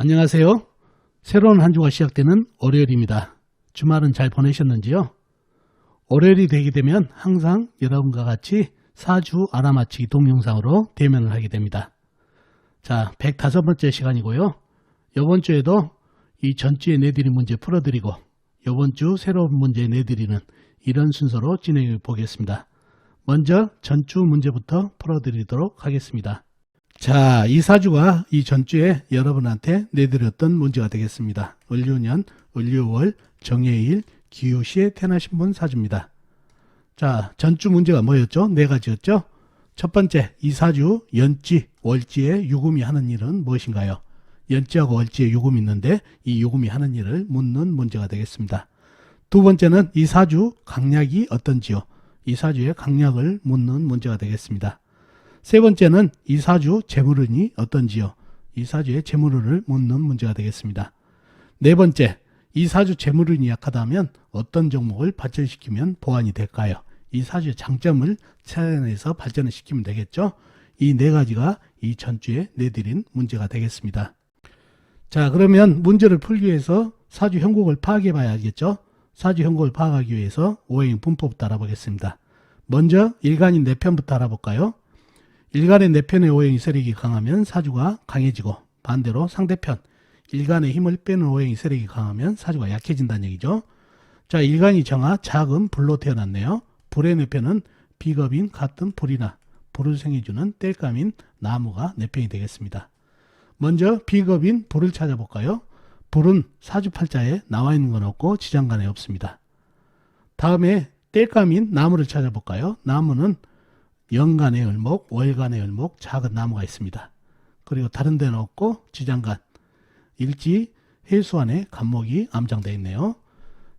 안녕하세요. 새로운 한 주가 시작되는 월요일입니다. 주말은 잘 보내셨는지요? 월요일이 되게 되면 항상 여러분과 같이 4주 알아맞히기 동영상으로 대면을 하게 됩니다. 자, 105번째 시간이고요. 이번 주에도 이 전주에 내드린 문제 풀어드리고 이번 주 새로운 문제 내드리는 이런 순서로 진행해 보겠습니다. 먼저 전주 문제부터 풀어드리도록 하겠습니다. 자, 이 4주가 이 전주에 여러분한테 내드렸던 문제가 되겠습니다. 을유년, 을유월, 정해일, 기우시에 태어나신 분 4주입니다. 자, 전주 문제가 뭐였죠? 네 가지였죠? 첫 번째, 이 4주 연지, 월지에 유금이 하는 일은 무엇인가요? 연지하고 월지에 유금이 있는데 이 유금이 하는 일을 묻는 문제가 되겠습니다. 두 번째는 이 4주 강약이 어떤지요? 이 4주의 강약을 묻는 문제가 되겠습니다. 세 번째는 이 4주 재물운이 어떤지요? 이 4주의 재물운을 묻는 문제가 되겠습니다. 네 번째, 이 4주 재물운이 약하다면 어떤 종목을 발전시키면 보완이 될까요? 이 4주의 장점을 찾아내서 발전을 시키면 되겠죠? 이 네 가지가 이 전주에 내드린 문제가 되겠습니다. 자, 그러면 문제를 풀기 위해서 4주 형국을 파악해 봐야 알겠죠? 4주 형국을 파악하기 위해서 오행 분포부터 알아보겠습니다. 먼저 일간인 4편부터 알아볼까요? 일간의 4편의 오행이 세력이 강하면 4주가 강해지고 반대로 상대편 일간의 힘을 빼는 오행이 세력이 강하면 4주가 약해진다는 얘기죠. 자, 일간이 정화, 자금, 불로 태어났네요. 불의 4편은 비겁인 같은 불이나 불을 생해주는 땔감인 나무가 4편이 되겠습니다. 먼저 비겁인 불을 찾아볼까요? 불은 4주 팔자에 나와 있는 건 없고 지장간에 없습니다. 다음에 땔감인 나무를 찾아볼까요? 나무는 연간의 을목, 월간의 을목, 작은 나무가 있습니다. 그리고 다른 데는 없고 지장간, 일지, 해수안에 간목이 암장되어 있네요.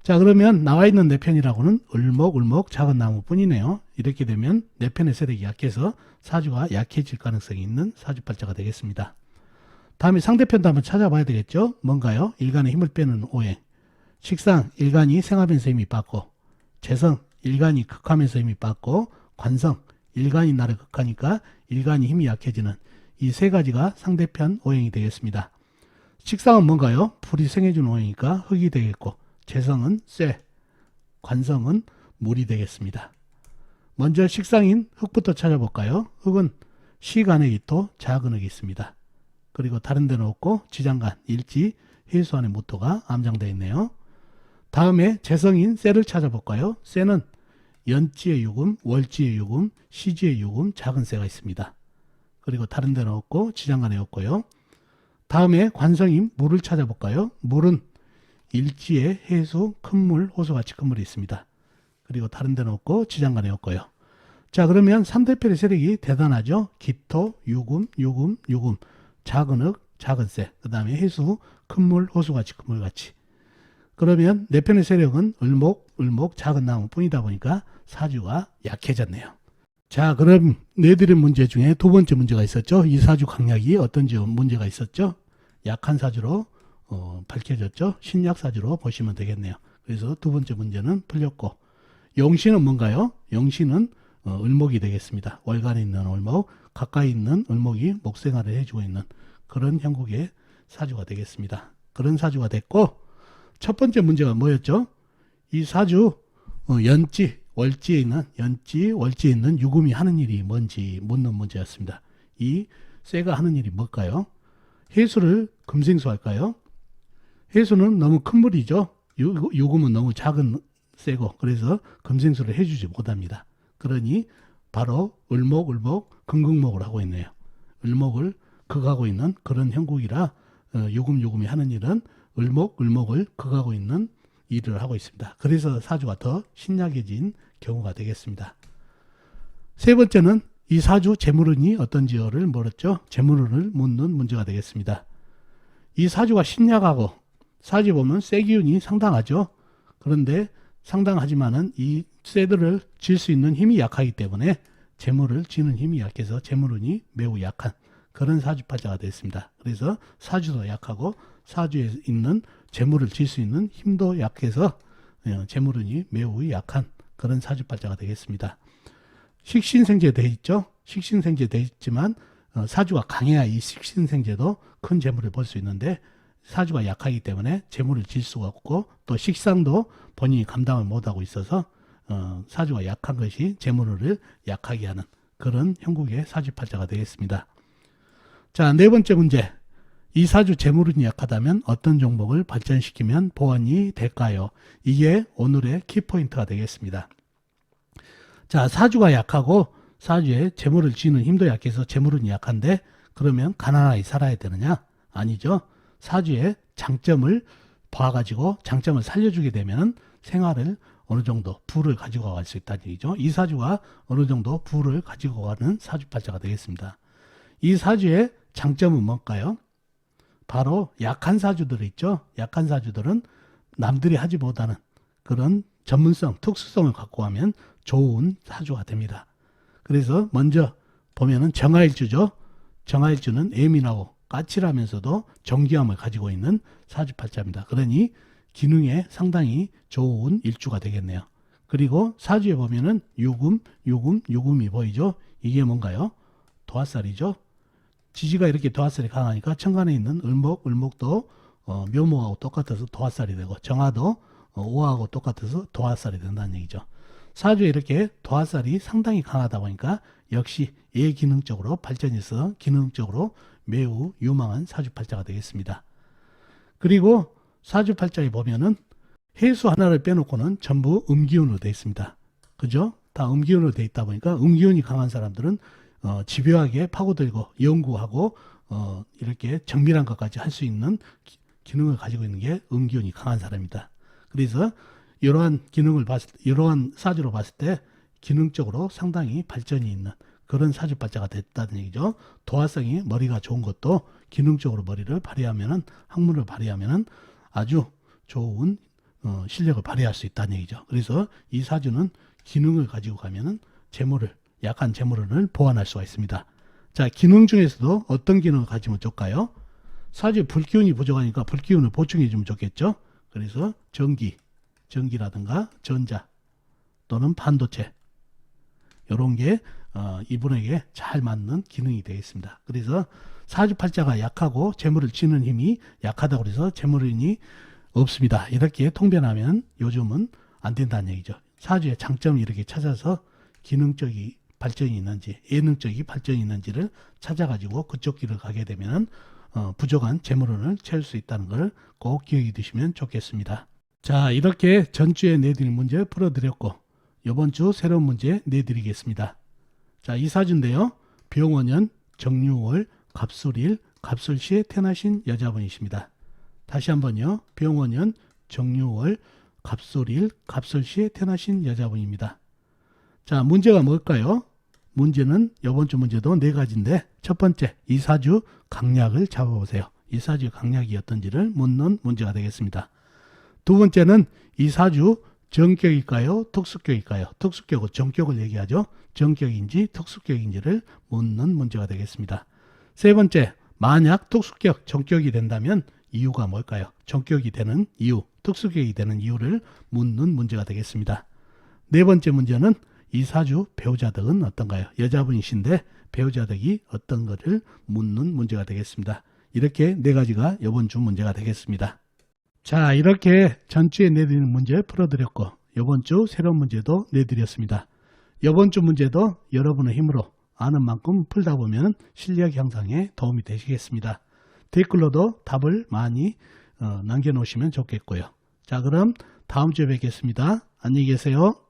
자, 그러면 나와 있는 4편이라고는 을목, 을목, 작은 나무뿐이네요. 이렇게 되면 4편의 세력이 약해서 4주가 약해질 가능성이 있는 사주팔자가 되겠습니다. 다음에 상대편도 한번 찾아봐야 되겠죠? 뭔가요? 일간의 힘을 빼는 오행. 식상, 일간이 생하면서 힘이 빠고, 재성, 일간이 극하면서 힘이 빠고, 관성, 일간이 나를 극하니까 일간이 힘이 약해지는 이 세 가지가 상대편 오행이 되겠습니다. 식상은 뭔가요? 불이 생해주는 오행이니까 흙이 되겠고, 재성은 쇠, 관성은 물이 되겠습니다. 먼저 식상인 흙부터 찾아볼까요? 흙은 시간의 기토, 작은 흙이 있습니다. 그리고 다른 데는 없고 지장간, 일지, 해수안의 무토가 암장되어 있네요. 다음에 재성인 쇠를 찾아볼까요? 쇠는 연지의 유금, 월지의 유금, 시지의 유금, 작은 쇠가 있습니다. 그리고 다른 데는 없고 지장간에 없고요. 다음에 관성인 물을 찾아볼까요? 물은 일지의 해수, 큰물, 호수같이 큰 물이 있습니다. 그리고 다른 데는 없고 지장간에 없고요. 자, 그러면 3대편의 세력이 대단하죠? 기토, 유금, 유금, 유금, 작은 흙, 작은 쇠, 그 다음에 해수, 큰물, 호수같이 큰 물같이. 그러면 4편의 세력은 을목, 을목, 작은 나무 뿐이다 보니까 4주가 약해졌네요. 자, 그럼 내드린 문제 중에 두 번째 문제가 있었죠. 이 4주 강약이 어떤지 문제가 있었죠. 약한 4주로 밝혀졌죠. 신약 4주로 보시면 되겠네요. 그래서 두 번째 문제는 풀렸고, 용신은 뭔가요? 용신은 을목이 되겠습니다. 월간에 있는 을목, 가까이 있는 을목이 목생활을 해주고 있는 그런 형국의 4주가 되겠습니다. 그런 4주가 됐고, 첫 번째 문제가 뭐였죠? 이 4주 연지, 월지에 있는 유금이 하는 일이 뭔지 묻는 문제였습니다. 이 쇠가 하는 일이 뭘까요? 해수를 금생수 할까요? 해수는 너무 큰 물이죠. 유금은 너무 작은 쇠고, 그래서 금생수를 해주지 못합니다. 그러니 바로 을목, 을목, 금극목을 하고 있네요. 을목을 극하고 있는 그런 형국이라 유금이 하는 일은 을목, 을목을 극하고 있는 일을 하고 있습니다. 그래서 4주가 더 신약해진 경우가 되겠습니다. 세 번째는 이 4주 재물운이 어떤지를 물었죠. 재물운을 묻는 문제가 되겠습니다. 이 4주가 신약하고 4주 보면 쇠기운이 상당하죠. 그런데 상당하지만은 이 쇠들을 질 수 있는 힘이 약하기 때문에 재물을 지는 힘이 약해서 재물운이 매우 약한 그런 사주팔자가 됐습니다. 그래서 4주도 약하고 4주에 있는 재물을 질 수 있는 힘도 약해서 재물운이 매우 약한 그런 사주팔자가 되겠습니다. 식신생제 돼 있죠. 식신생제 돼 있지만 사주가 강해야 이 식신생제도 큰 재물을 볼 수 있는데 사주가 약하기 때문에 재물을 질 수가 없고 또 식상도 본인이 감당을 못하고 있어서 사주가 약한 것이 재물을 약하게 하는 그런 형국의 사주팔자가 되겠습니다. 자, 네 번째 문제. 이 사주 재물운이 약하다면 어떤 종목을 발전시키면 보완이 될까요? 이게 오늘의 키포인트가 되겠습니다. 자, 사주가 약하고 사주에 재물을 쥐는 힘도 약해서 재물운이 약한데 그러면 가난하게 살아야 되느냐? 아니죠. 사주의 장점을 봐가지고 장점을 살려주게 되면 생활을 어느 정도 부를 가지고 갈 수 있다는 얘기죠. 이 사주가 어느 정도 부를 가지고 가는 사주팔자가 되겠습니다. 이 사주의 장점은 뭘까요? 바로 약한 사주들 있죠. 약한 사주들은 남들이 하지 못하는 그런 전문성, 특수성을 갖고 하면 좋은 사주가 됩니다. 그래서 먼저 보면은 정화일주죠. 정화일주는 예민하고 까칠하면서도 정교함을 가지고 있는 사주팔자입니다. 그러니 기능에 상당히 좋은 일주가 되겠네요. 그리고 사주에 보면은 유금이 보이죠. 이게 뭔가요? 도화살이죠. 지지가 이렇게 도화살이 강하니까 천간에 있는 을목도 묘목하고 똑같아서 도화살이 되고 정화도 오하고 똑같아서 도화살이 된다는 얘기죠. 사주에 이렇게 도화살이 상당히 강하다 보니까 역시 예기능적으로 발전해서 기능적으로 매우 유망한 사주팔자가 되겠습니다. 그리고 사주팔자에 보면은 해수 하나를 빼놓고는 전부 음기운으로 되어 있습니다. 그죠? 다 음기운으로 되어 있다 보니까 음기운이 강한 사람들은 집요하게 파고들고 연구하고 이렇게 정밀한 것까지 할 수 있는 기능을 가지고 있는 게 음기운이 강한 사람입니다. 그래서 이러한 기능을 이러한 사주로 봤을 때 기능적으로 상당히 발전이 있는 그런 사주팔자가 됐다는 얘기죠. 도화성이 머리가 좋은 것도 기능적으로 머리를 발휘하면은 학문을 발휘하면은 아주 좋은 실력을 발휘할 수 있다는 얘기죠. 그래서 이 사주는 기능을 가지고 가면은 약한 재물을 보완할 수가 있습니다. 자, 기능 중에서도 어떤 기능을 가지면 좋을까요? 사주에 불기운이 부족하니까 불기운을 보충해 주면 좋겠죠. 그래서 전기라든가 전자 또는 반도체 이런 게 이분에게 잘 맞는 기능이 되겠습니다. 그래서 사주팔자가 약하고 재물을 쥐는 힘이 약하다고 해서 재물운이 없습니다. 이렇게 통변하면 요즘은 안 된다는 얘기죠. 사주의 장점을 이렇게 찾아서 기능적인 발전이 있는지 예능적인 발전이 있는지를 찾아가지고 그쪽 길을 가게 되면 부족한 재물운을 채울 수 있다는 걸 꼭 기억해 두시면 좋겠습니다. 자, 이렇게 전주에 내드릴 문제 풀어드렸고 이번 주 새로운 문제 내드리겠습니다. 자, 이 사주인데요. 병원년 정유월 갑술일 갑술시에 태어나신 여자분이십니다. 다시 한번요. 병원년 정유월 갑술일 갑술시에 태어나신 여자분입니다. 자, 문제가 뭘까요? 문제는 이번 주 문제도 네 가지인데 첫 번째, 이 사주 강약을 잡아보세요. 이 사주 강약이 어떤지를 묻는 문제가 되겠습니다. 두 번째는 이 사주 정격일까요? 특수격일까요? 특수격은 정격을 얘기하죠. 정격인지 특수격인지를 묻는 문제가 되겠습니다. 세 번째, 만약 특수격, 정격이 된다면 이유가 뭘까요? 정격이 되는 이유, 특수격이 되는 이유를 묻는 문제가 되겠습니다. 네 번째 문제는 이 사주 배우자덕은 어떤가요? 여자분이신데 배우자덕이 어떤 것을 묻는 문제가 되겠습니다. 이렇게 네 가지가 이번 주 문제가 되겠습니다. 자, 이렇게 전주에 내드리는 문제 풀어드렸고 이번 주 새로운 문제도 내드렸습니다. 이번 주 문제도 여러분의 힘으로 아는 만큼 풀다 보면 실력 향상에 도움이 되시겠습니다. 댓글로도 답을 많이 남겨놓으시면 좋겠고요. 자, 그럼 다음 주에 뵙겠습니다. 안녕히 계세요.